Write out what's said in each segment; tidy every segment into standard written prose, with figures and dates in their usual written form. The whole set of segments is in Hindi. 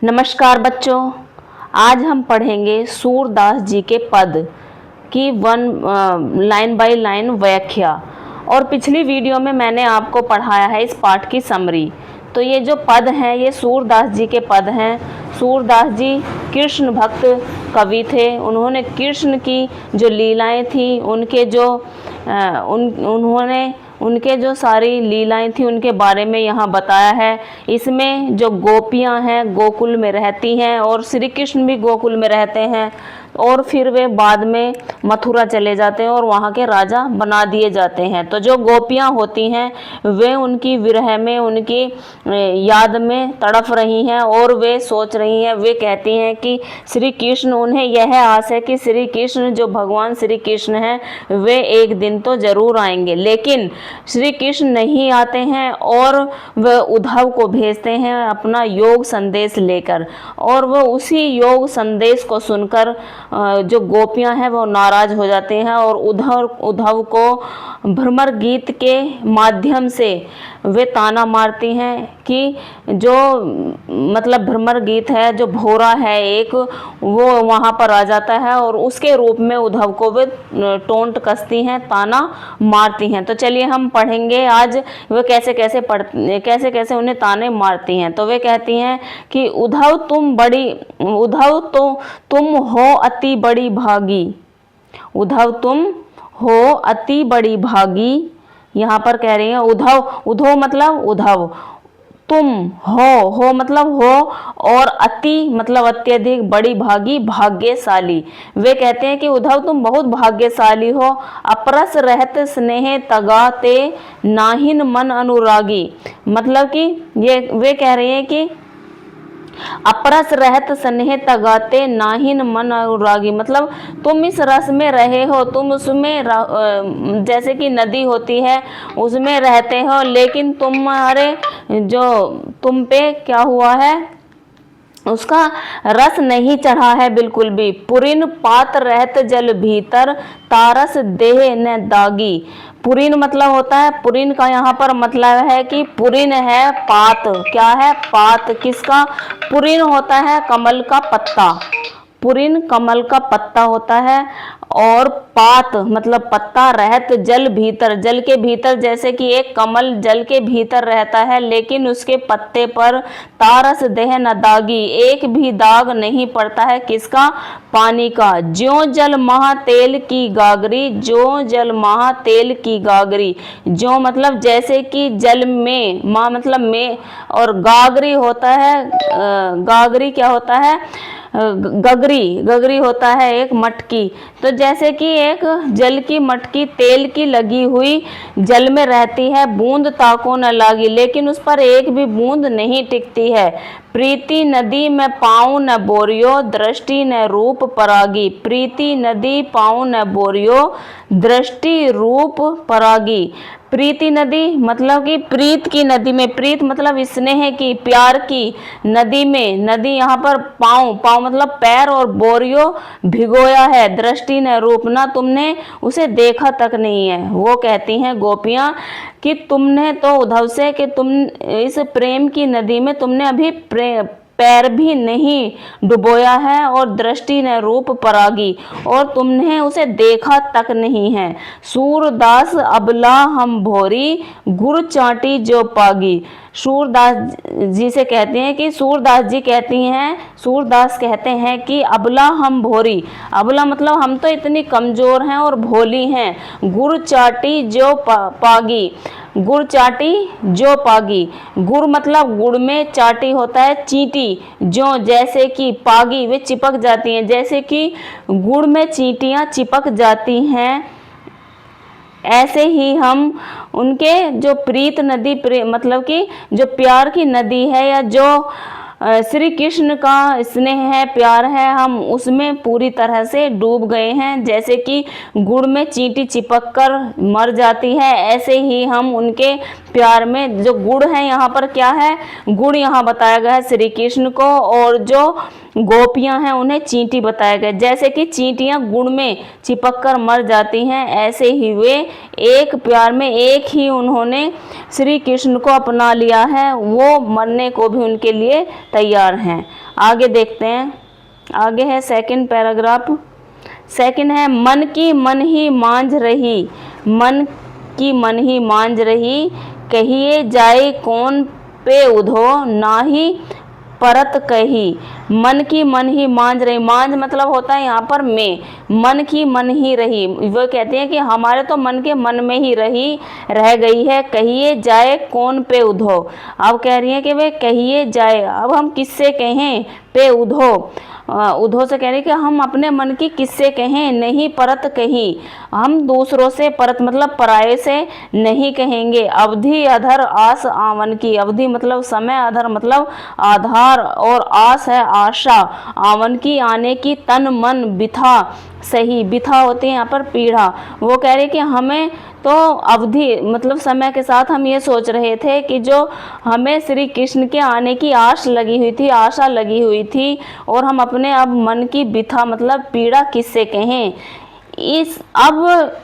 नमस्कार बच्चों, आज हम पढ़ेंगे सूरदास जी के पद की लाइन बाय लाइन व्याख्या। और पिछली वीडियो में मैंने आपको पढ़ाया है इस पाठ की समरी। तो ये जो पद हैं ये सूरदास जी के पद हैं। सूरदास जी कृष्ण भक्त कवि थे। उन्होंने कृष्ण की जो लीलाएं थी उनके जो सारी लीलाएं थी उनके बारे में यहाँ बताया है। इसमें जो गोपियाँ हैं गोकुल में रहती हैं और श्री कृष्ण भी गोकुल में रहते हैं और फिर वे बाद में मथुरा चले जाते हैं और वहाँ के राजा बना दिए जाते हैं। तो जो गोपियाँ होती हैं वे उनकी विरह में, उनकी याद में तड़प रही हैं और वे सोच रही हैं, वे कहती हैं कि श्री कृष्ण, उन्हें यह आस है कि श्री कृष्ण जो भगवान श्री कृष्ण हैं वे एक दिन तो जरूर आएंगे। लेकिन श्री कृष्ण नहीं आते हैं और वह उद्धव को भेजते हैं अपना योग संदेश लेकर, और वह उसी योग संदेश को सुनकर जो गोपियां हैं वो नाराज हो जाते हैं और उद्धव को भ्रमर गीत के माध्यम से वे ताना मारती हैं कि जो मतलब भ्रमर गीत है, जो भोरा है एक, वो वहाँ पर आ जाता है और उसके रूप में उद्धव को वे टोंट कसती हैं, ताना मारती हैं। तो चलिए हम पढ़ेंगे आज वे कैसे कैसे उन्हें ताने मारती हैं। तो वे कहती हैं कि उद्धव तो तुम हो अति बड़ी भागी। उद्धव तुम हो अति बड़ी भागी। यहाँ पर कह रही हैं उद्धव मतलब उद्धव, तुम हो मतलब हो, और अति मतलब अत्यधिक, बड़ी भागी भाग्यशाली। वे कहते हैं कि उद्धव तुम बहुत भाग्यशाली हो। अपरस रहत स्नेह तगाते नाहिन मन अनुरागी। मतलब कि ये वे कह रहे हैं कि अपरस रहत स्नेह तगाते नाहिन मन अनुरागी, मतलब तुम इस रस में रहे हो, तुम उसमें जैसे कि नदी होती है उसमें रहते हो, लेकिन तुम्हारे जो तुम पे क्या हुआ है, उसका रस नहीं चढ़ा है बिल्कुल भी। पुरिन पात रहत जल भीतर तारस देह न दागी। पुरिन मतलब होता है, पुरिन का यहाँ पर मतलब है कि पुरिन है पात। क्या है? पात। किसका? पुरिन होता है कमल का पत्ता। पुरिन कमल का पत्ता होता है और पात मतलब पत्ता, रहत जल भीतर, जल के भीतर, जैसे कि एक कमल जल के भीतर रहता है लेकिन उसके पत्ते पर तारस देह न दागी, एक भी दाग नहीं पड़ता है। किसका? पानी का। ज्यों जल महा तेल की गागरी, ज्यों जल महा तेल की गागरी। ज्यों मतलब जैसे कि जल में, माँ मतलब में, और गागरी होता है, गागरी क्या होता है? गगरी होता है एक मटकी। तो जैसे कि एक जल की मटकी तेल की लगी हुई जल में रहती है, बूंद ताको न लागी, लेकिन उस पर एक भी बूंद नहीं टिकती है। प्रीति नदी में पाऊँ न बोरियो, दृष्टि न रूप परागी। प्रीति नदी पाऊँ न बोरियो, दृष्टि रूप परागी। प्रीति नदी मतलब कि प्रीत की नदी में, प्रीत मतलब स्नेह की, प्यार की नदी में, नदी यहाँ पर पाँव मतलब पैर, और बोरियो भिगोया है, दृष्टि न रूप, ना तुमने उसे देखा तक नहीं है। वो कहती हैं गोपियाँ कि तुमने तो उद्धव से कि तुम इस प्रेम की नदी में तुमने अभी पैर भी नहीं डुबोया है, और दृष्टि ने रूप परागी, और तुमने उसे देखा तक नहीं है। सूरदास अबला हम भोरी, गुर चाटी जो पागी। सूरदास जी से कहते हैं कि सूरदास कहते हैं कि अबला हम भोरी। अबला मतलब हम तो इतनी कमजोर हैं और भोली हैं। गुर चाटी जो पागी, गुड़ चाटी जो पागी। गुड़ मतलब गुड़ में, चाटी होता है चींटी, जो जैसे कि पागी वे चिपक जाती हैं, जैसे कि गुड़ में चींटियां चिपक जाती हैं, ऐसे ही हम उनके जो प्रीत नदी मतलब कि जो प्यार की नदी है, या जो श्री कृष्ण का स्नेह है, प्यार है, हम उसमें पूरी तरह से डूब गए हैं। जैसे कि गुड़ में चींटी चिपक कर मर जाती है, ऐसे ही हम उनके प्यार में, जो गुड़ है यहाँ पर क्या है, गुड़ यहाँ बताया गया है श्री कृष्ण को, और जो गोपियां हैं उन्हें चींटी बताया गया। जैसे कि चींटियां गुड़ में चिपक कर मर जाती हैं, ऐसे ही वे एक प्यार में एक ही उन्होंने श्री कृष्ण को अपना लिया है, वो मरने को भी उनके लिए तैयार हैं। आगे देखते हैं, आगे है सेकंड पैराग्राफ। सेकंड है, मन की मन ही मांझ रही, मन की मन ही मांझ रही, कहिए जाए कौन पे उधो, नाही परत कही। मन की मन ही मांझ रही, मांझ मतलब होता है यहाँ पर में, मन की मन ही रही, वो कहते हैं कि हमारे तो मन के मन में ही रह गई है, कहिए जाए कौन पे उधो। अब कह रही है कि वे कहिए जाए, अब हम किससे कहें, पे उधो, उधो से कह रही कि हम अपने मन की किससे कहें, नहीं परत कही, हम दूसरों से, परत मतलब पराये से नहीं कहेंगे। अवधि अधर आस आवन की, अवधि मतलब समय, अधर मतलब आधार, और आस है आशा, आवन की आने की, तन मन बिथा सही, बिथा होती है यहाँ पर पीड़ा। वो कह रहे कि हमें तो अवधि मतलब समय के साथ हम ये सोच रहे थे कि जो हमें श्री कृष्ण के आने की आस लगी हुई थी, आशा लगी हुई थी, और हम अपने अब मन की बिथा मतलब पीड़ा किससे कहें। इस अब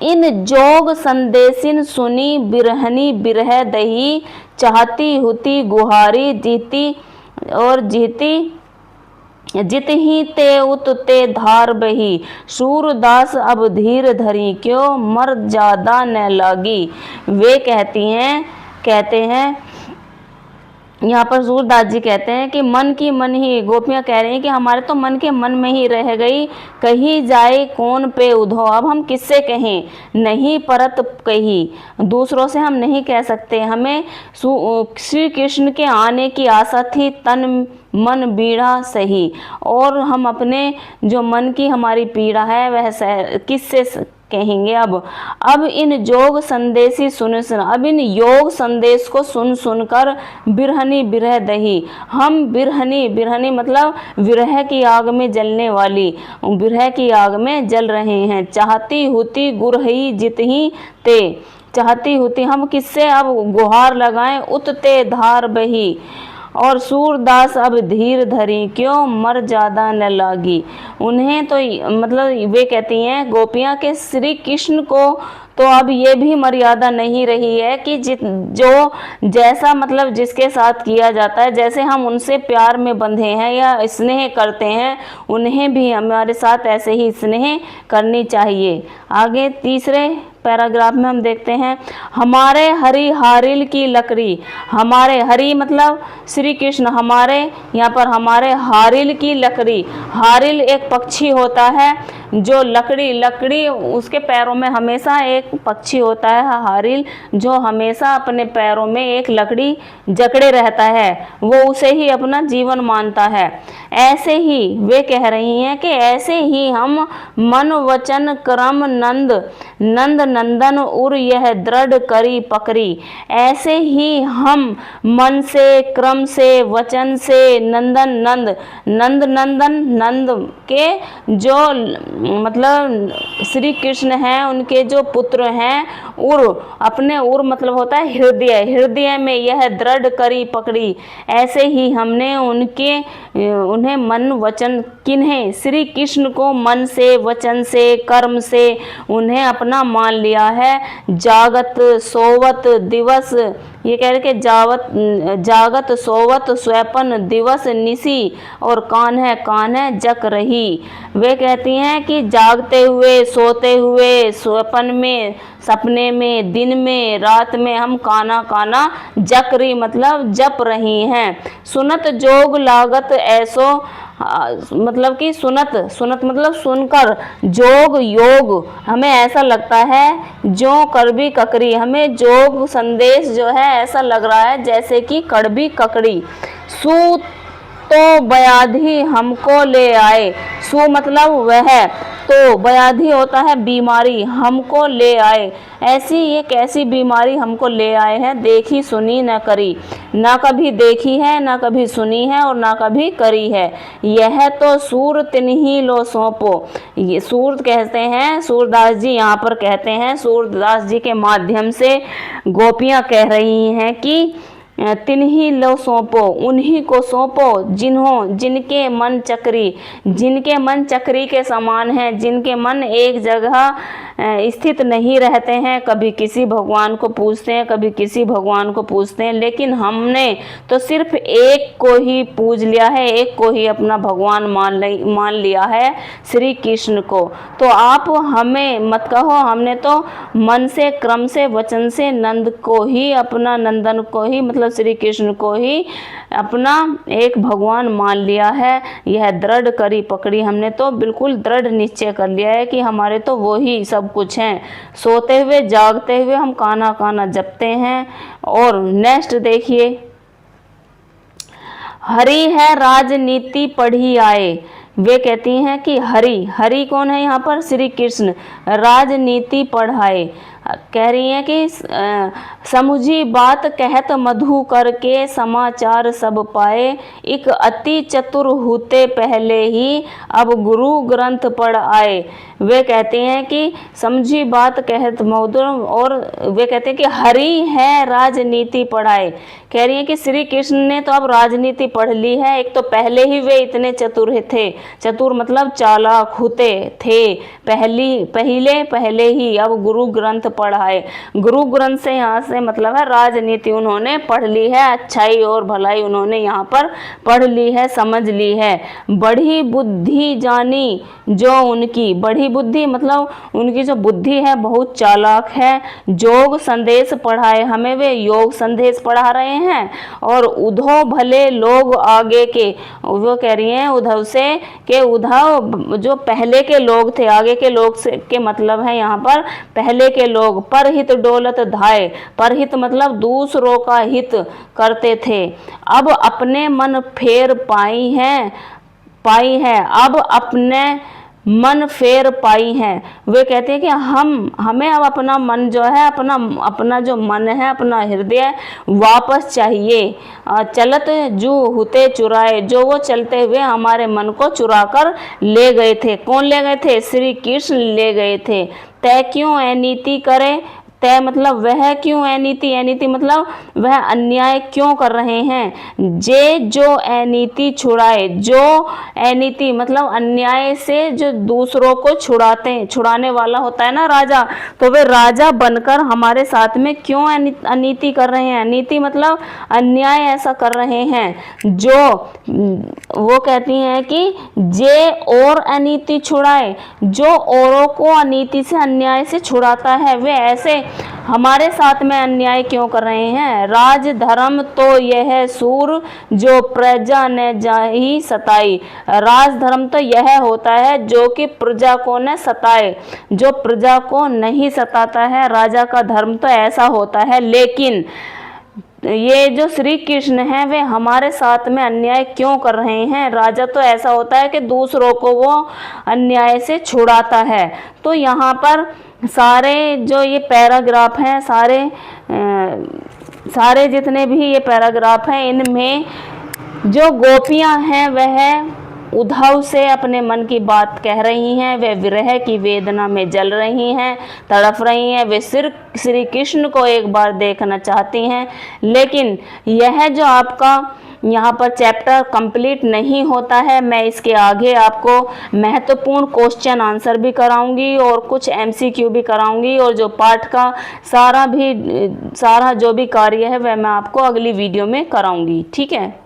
इन जोग संदेशिन सुनी, बिरहनी बिरह दही, चाहती हुती गुहारी, जीती और जीती जित ही ते उत ते धार बही, सूरदास अब धीर धरी, क्यों मर ज्यादा न लागी। वे कहते हैं यहाँ पर सूरदास जी कहते हैं कि मन की मन ही, गोपियाँ कह रही हैं कि हमारे तो मन के मन में ही रह गई, कही जाए कौन पे उधो, अब हम किससे कहें, नहीं परत कही, दूसरों से हम नहीं कह सकते। हमें श्री कृष्ण के आने की आशा थी, तन मन पीड़ा सही, और हम अपने जो मन की हमारी पीड़ा है वह किससे कहेंगे। अब इन जोग संदेशी सुन, अब इन योग संदेश को सुन सुनकर बिरहनी बिरह दही, हम बिरहनी मतलब विरह की आग में जलने वाली, विरह की आग में जल रहे हैं। चाहती हुती गुरही जितही ते, चाहती हुती हम किससे अब गुहार लगाएं, उतते धार बही, और सूरदास अब धीर धरी, क्यों मर ज्यादा न लागी। उन्हें तो मतलब वे कहती हैं गोपियाँ के श्री कृष्ण को तो अब ये भी मर्यादा नहीं रही है कि जो जैसा मतलब जिसके साथ किया जाता है, जैसे हम उनसे प्यार में बंधे हैं या स्नेह करते हैं, उन्हें भी हमारे साथ ऐसे ही स्नेह करनी चाहिए। आगे तीसरे पैराग्राफ में हम देखते हैं, हमारे हरि हारिल की लकड़ी, हमारे हरि मतलब श्री कृष्ण, हमारे यहाँ पर हमारे हारिल की लकड़ी, हारिल एक पक्षी होता है जो लकड़ी उसके पैरों में हमेशा एक पक्षी होता है हारिल, जो हमेशा अपने पैरों में एक लकड़ी जकड़े रहता है, वो उसे ही अपना जीवन मानता है। ऐसे ही वे कह रही हैं कि ऐसे ही हम मन वचन क्रम नंद नंदन उर यह दृढ़ करी पकड़ी, ऐसे ही हम मन से, क्रम से, वचन से, नंद के जो मतलब श्री कृष्ण हैं, उनके जो पुत्र हैं, अपने मतलब होता है हृदय में यह दृढ़ करी पकड़ी, ऐसे ही हमने उन्हें मन वचन, किन्हें, श्री कृष्ण को मन से, वचन से, कर्म से उन्हें अपना मान लिया है। जागत सोवत दिवस, ये कह रहे कि जागत सोवत स्वपन दिवस निसी, और कान है जक रही। वे कहती हैं कि जागते हुए, सोते हुए, स्वपन में, सपने में, दिन में, रात में हम काना जकरी मतलब जप रही हैं। सुनत जोग लागत ऐसो, मतलब कि सुनत मतलब सुनकर, जोग योग हमें ऐसा लगता है जो कड़वी ककड़ी, हमें जोग संदेश जो है ऐसा लग रहा है जैसे कि कड़वी ककड़ी। सु तो व्याधि हमको ले आए, सु मतलब वह, तो व्याधि होता है बीमारी, हमको ले आए, ऐसी ये कैसी बीमारी हमको ले आए हैं, देखी सुनी न करी, ना कभी देखी है, ना कभी सुनी है, और ना कभी करी है। यह तो सूर तिन्ही लो सौंपो, ये सूर कहते हैं, सूरदास जी यहाँ पर कहते हैं, सूरदास जी के माध्यम से गोपियाँ कह रही हैं कि तिन्हीं लो सौंपो, उन्हीं को सौंपो जिनके मन चक्री के समान हैं, जिनके मन एक जगह स्थित नहीं रहते हैं। कभी किसी भगवान को पूजते हैं, कभी किसी भगवान को पूजते हैं, लेकिन हमने तो सिर्फ एक को ही पूज लिया है, एक को ही अपना भगवान मान लिया है, श्री कृष्ण को। तो आप हमें मत कहो, हमने तो मन से, क्रम से, वचन से नंदन को ही मतलब श्री कृष्ण को ही अपना एक भगवान मान लिया है। यह दृढ़ करी पकड़ी, हमने तो बिल्कुल दृढ़ निश्चय कर लिया है कि हमारे तो वो ही सब कुछ हैं। सोते हुए जागते हुए हम काना काना जपते हैं। और नेक्स्ट देखिए, हरि है राजनीति पढ़ी आए। वे कहती हैं कि हरि कौन है यहाँ पर? श्री कृष्ण। राजनीति पढ़ाए, कह रही हैं कि समुझी बात कहत मधु करके समाचार सब पाए। एक अति चतुर होते पहले ही अब गुरु ग्रंथ पढ़ आए। वे कहते हैं कि समझी बात कहत मधु, और वे कहते हैं कि हरि है राजनीति पढ़ाए। कह रही हैं कि श्री कृष्ण ने तो अब राजनीति पढ़ ली है। एक तो पहले ही वे इतने चतुर थे, चतुर मतलब चालाक होते थे पहले ही अब गुरु ग्रंथ पढ़ाए। गुरु ग्रंथ से यहाँ से मतलब है राजनीति उन्होंने पढ़ ली है, अच्छाई और भलाई उन्होंने यहाँ पर पढ़ ली है, समझ ली है। बढ़ी बुद्धि जानी जो उनकी, बढ़ी बुद्धि मतलब उनकी जो बुद्धि है बहुत चालाक है। योग संदेश पढ़ाए, हमें वे योग संदेश पढ़ा रहे हैं। और उद्धव भले लोग आगे के, वो कह रही हैं उद्धव से कि उद्धव जो पहले के लोग थे, आगे के लोग से के मतलब है यहाँ पर पहले के लोग, परहित डोलत धाय, परहित मतलब दूसरों का हित करते थे। अब अपने मन फेर पाई है, अब अपने मन फेर पाई है। वे कहते हैं कि हमें अब अपना मन जो है, अपना जो मन है, अपना हृदय वापस चाहिए। चलत जू हुते चुराए, जो वो चलते हुए हमारे मन को चुरा कर ले गए थे। कौन ले गए थे? श्री कृष्ण ले गए थे। तय क्यों अनीति करे, तय मतलब वह क्यों अनीति, अनीति मतलब वह अन्याय क्यों कर रहे हैं। जे जो अनीति छुड़ाए, जो अनीति मतलब अन्याय से जो दूसरों को छुड़ाने वाला होता है ना राजा, तो वे राजा बनकर हमारे साथ में क्यों अनीति कर रहे हैं। अनीति मतलब अन्याय ऐसा कर रहे हैं। जो वो कहती हैं कि जे और अनीति छुड़ाए, जो औरों को अनीति से, अन्याय से छुड़ाता है, वे ऐसे हमारे साथ में अन्याय क्यों कर रहे हैं। राज धर्म तो यह सूर जो प्रजा ने जाही सताई, राज धर्म तो यह होता है जो कि प्रजा को न सताए, जो प्रजा को नहीं सताता है। राजा का धर्म तो ऐसा होता है। लेकिन ये जो श्री कृष्ण हैं वे हमारे साथ में अन्याय क्यों कर रहे हैं। राजा तो ऐसा होता है कि दूसरों को वो अन्याय से छुड़ाता है। तो यहाँ पर सारे जो ये पैराग्राफ हैं, सारे जितने भी ये पैराग्राफ हैं, इनमें जो गोपियां हैं वह उद्धव से अपने मन की बात कह रही हैं। वे विरह की वेदना में जल रही हैं, तड़फ रही हैं। वे सिर्फ श्री कृष्ण को एक बार देखना चाहती हैं। लेकिन यह जो आपका यहाँ पर चैप्टर कंप्लीट नहीं होता है। मैं इसके आगे आपको महत्वपूर्ण क्वेश्चन आंसर भी कराऊंगी और कुछ MCQ भी कराऊंगी, और जो पाठ का सारा जो भी कार्य है वह मैं आपको अगली वीडियो में कराऊंगी। ठीक है।